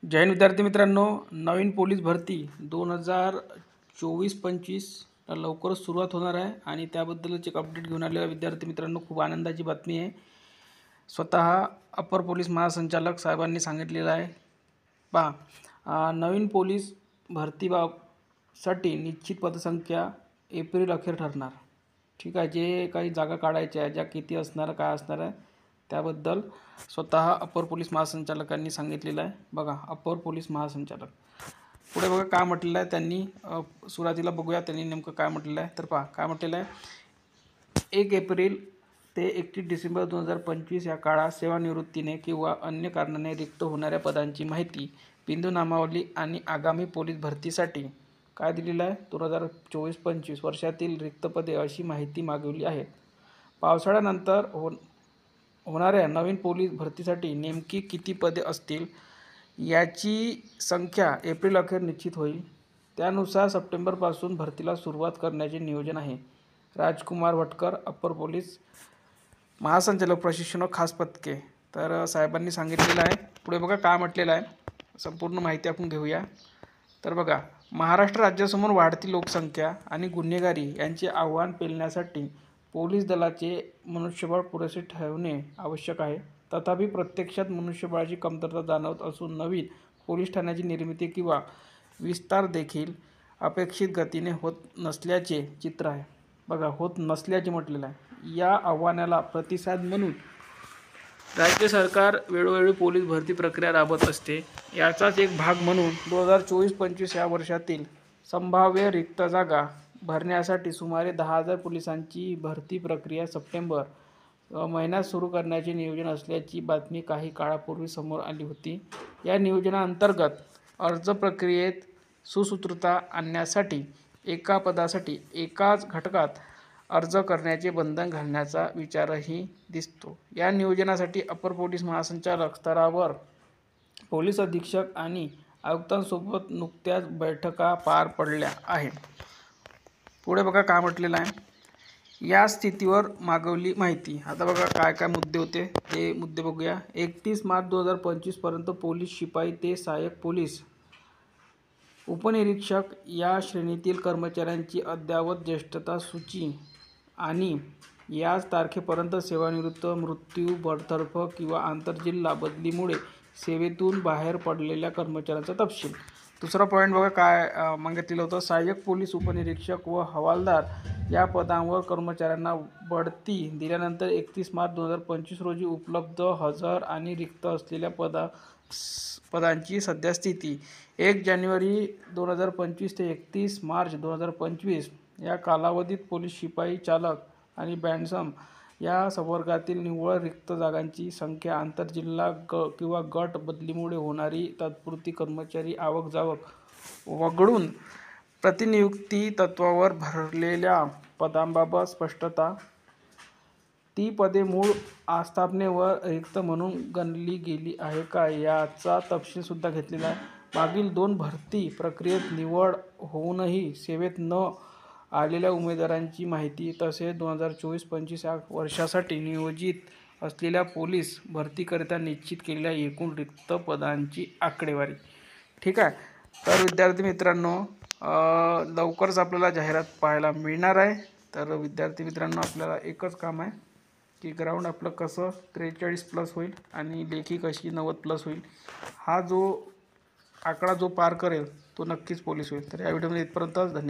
जय हिंद विद्यार्थी मित्रांनो, नवीन पोलीस भरती 2024-25 लवकरच सुरुवात होणार आहे आणि त्याबद्दलच एक अपडेट घेऊन आलेला विद्यार्थी मित्रांनो, खूप आनंदाची बातमी आहे। स्वतः अपर पोलीस महासंचालक साहेबांनी सांगितलेलं आहे। पहा, नवीन पोलीस भरतीसाठी निश्चित पदसंख्या एप्रिल अखेर ठरणार। ठीक आहे, जे काही जागा काढायच्या आहे, ज्या किती असणार काय असणार आहे त्याबद्दल स्वतः अपर पोलीस महासंचालकांनी सांगितलेलं आहे। बघा, अपर पोलीस महासंचालक पुढे बघा काय म्हटलेलं आहे त्यांनी। सुरुवातीला बघूया त्यांनी नेमकं काय म्हटलेलं आहे। तर पहा काय म्हटलेलं आहे, 1 एप्रिल ते 31 डिसेंबर 2025 या काळात सेवानिवृत्तीने किंवा अन्य कारणाने रिक्त होणाऱ्या पदांची माहिती, बिंदू नामावली आणि आगामी पोलीस भरतीसाठी काय दिलेलं आहे 2024-25 वर्षातील रिक्त पदे अशी माहिती मागवली आहे। पावसाळ्यानंतर होणाऱ्या नवीन पोलीस भरतीसाठी नेमकी किती पदे असतील याची संख्या एप्रिल अखेर निश्चित होईल। त्यानुसार सप्टेंबरपासून भरतीला सुरुवात करण्याचे नियोजन आहे। राजकुमार भटकर, अपर पोलीस महासंचालक, प्रशिक्षण व खास पथके, तर साहेबांनी सांगितलेलं आहे। पुढे बघा काय म्हटलेलं आहे, संपूर्ण माहिती आपण घेऊया। तर बघा, महाराष्ट्र राज्यासमोर वाढती लोकसंख्या आणि गुन्हेगारी यांचे आव्हान पेलण्यासाठी पोलीस दलाचे मनुष्यबळ पुरेसे ठेवणे आवश्यक आहे। तथापि प्रत्यक्षात मनुष्यबळाची कमतरता जाणवत असून नवीन पोलीस ठाण्याची निर्मिती किंवा विस्तार देखील अपेक्षित गतीने होत नसल्याचे चित्र आहे। बघा, होत नसल्याचे म्हटलेलं आहे। या आव्हानाला प्रतिसाद म्हणून राज्य सरकार वेळोवेळी पोलीस भरती प्रक्रिया राबवत असते। याचाच एक भाग म्हणून 2024-25 या वर्षातील संभाव्य रिक्त जागा भरण्यासाठी सुमारे 10,000 पोलिसांची भरती प्रक्रिया सप्टेंबर महिन्यात सुरू करण्याचे नियोजन असल्याची बातमी काही काळापूर्वी समोर आली होती। या नियोजनाअंतर्गत अर्ज प्रक्रियेत सुसूत्रता आणण्यासाठी एका पदासाठी एकाच घटकात अर्ज करण्याचे बंधन घालण्याचा विचारही दिसतो। या नियोजनासाठी अपर पोलीस महासंचालक स्तरावर पोलीस अधीक्षक आणि आयुक्तांसोबत नुकत्याच बैठका पार पडल्या आहेत। पुढे बघा काय म्हटलेलं आहे, या स्थितीवर मागवली माहिती। आता बघा काय काय मुद्दे होते ते मुद्दे बघूया। 31 मार्च 2025 पर्यंत पोलीस शिपाई ते सहाय्यक पोलीस उपनिरीक्षक या श्रेणीतील कर्मचाऱ्यांची अद्ययावत ज्येष्ठता सूची आणि याच तारखेपर्यंत सेवानिवृत्त, मृत्यू, बडतर्फ किंवा आंतरजिल्हा बदलीमुळे सेवेतून बाहेर पडलेल्या कर्मचाऱ्यांचा तपशील। दुसरा पॉईंट बघा काय मागितलेलं होतं, सहाय्यक पोलीस उपनिरीक्षक व हवालदार या पदांवर कर्मचाऱ्यांना बढती दिल्यानंतर 31 मार्च 2025 रोजी उपलब्ध, हजर आणि रिक्त असलेल्या पदांची सद्यस्थिती। 1 जानेवारी 2025 ते 31 मार्च 2025 या कालावधीत पोलीस शिपाई, चालक आणि बॅन्डसम या संवर्गातील निव्वळ रिक्त जागांची संख्या, आंतरजिल्हा किंवा गट बदलीमुळे होणारी तात्पुरती कर्मचारी आवक जावक वगळून प्रतिनियुक्ती तत्त्वावर भरलेल्या पदांबाबत स्पष्टता। ती पदे मूळ आस्थापनेवर रिक्त म्हणून गणली गेली आहे का याचा तपशील सुद्धा घेतलेला आहे। मागील 2 भरती प्रक्रियेत निवड होऊनही सेवेत न आलेल्या उमेदवारांची माहिती, तसेच 2024-25 या वर्षासाठी नियोजित असलेल्या पोलीस भरतीकरिता निश्चित केलेल्या एकूण रिक्त पदांची आकडेवारी। ठीक आहे, तर विद्यार्थी मित्रांनो, लवकरच आपल्याला जाहिरात पाहायला मिळणार आहे। तर विद्यार्थी मित्रांनो, आपल्याला एकच काम आहे की ग्राउंड आपलं कसं 43+ होईल आणि लेखी कशी 90+ होईल। हा जो आकडा जो पार करेल तो नक्कीच पोलीस होईल। तर या व्हिडिओमध्ये इथपर्यंतच, धन्यवाद।